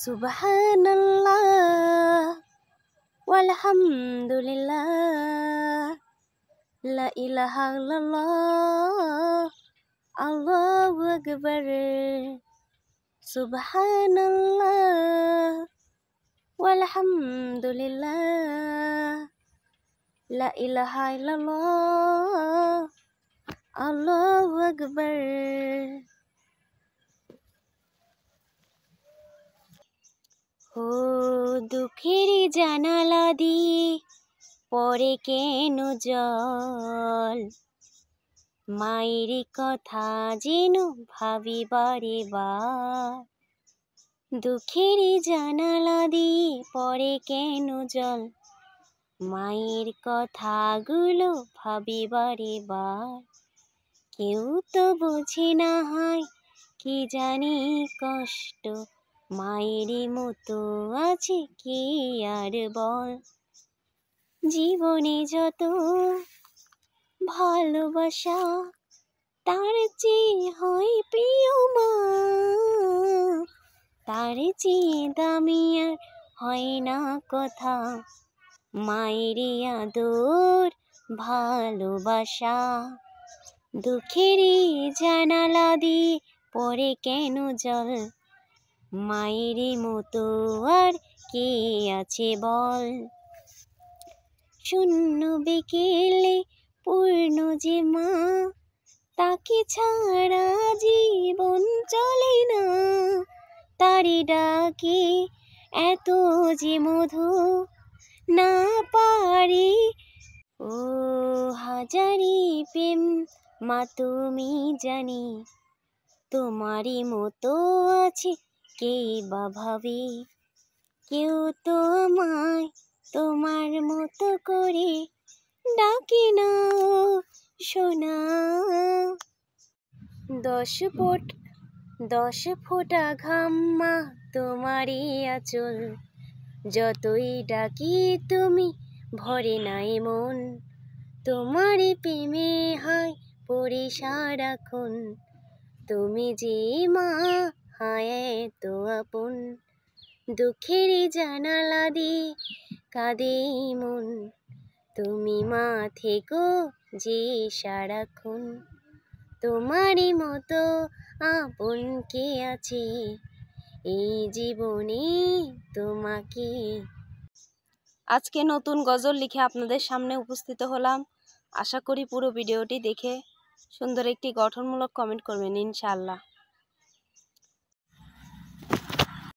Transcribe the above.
Subhanallah walhamdulillah la ilaha illallah Allahu akbar. Subhanallah walhamdulillah la ilaha illallah Allahu akbar. ও দুঃখের জানালা দিয়ে পড়ে কেন জল, মায়ের কথা যেন ভাবি বারে বার। দুঃখের জানালা দিয়ে পড়ে কেন জল, মায়ের কথাগুলো ভাবি বারে বার। কেউ তো বোঝে না হয় কি জানি কষ্ট, মায়ের মতো আছে কি আর বল। জীবনে যত ভালোবাসা তার চেয়ে হয় প্রিয় মা, তার চেয়ে দামি আর হয় না কথা। মায়ের আদর ভালোবাসা, দুঃখের জানালা দিয়ে পড়ে কেন জল, মায়ের মতো আর কে আছে বল। শূন্য বিকেলে পূর্ণ যে মা, তাকে ছাড়া জীবন চলে না। তারি ডাকে এত যে মধু না পারি, ও হাজারি প্রেম মা তুমি জানি। তোমারই মতো আছে কে বা ভাবে, কেউ তো আমায় তোমার মতো করে ডাকে না সোনা। 10 ফোঁটা ঘাম মা তোমারই আঁচল, যতই ডাকি তুমি ভরে নাই মন। তোমারই প্রেমে হয় পড়ি সারাক্ষণ, তুমি যে মা হায় তো আপন। দুঃখের জানালা দিয়ে কাঁদে মন, তুমি মা থেকো যে সারাক্ষণ। তোমারই মতো আপন কে আছে এই জীবনে তোমাকে। আজকে নতুন গজল লিখে আপনাদের সামনে উপস্থিত হলাম। আশা করি পুরো ভিডিওটি দেখে সুন্দর একটি গঠনমূলক কমেন্ট করবেন ইনশাআল্লাহ।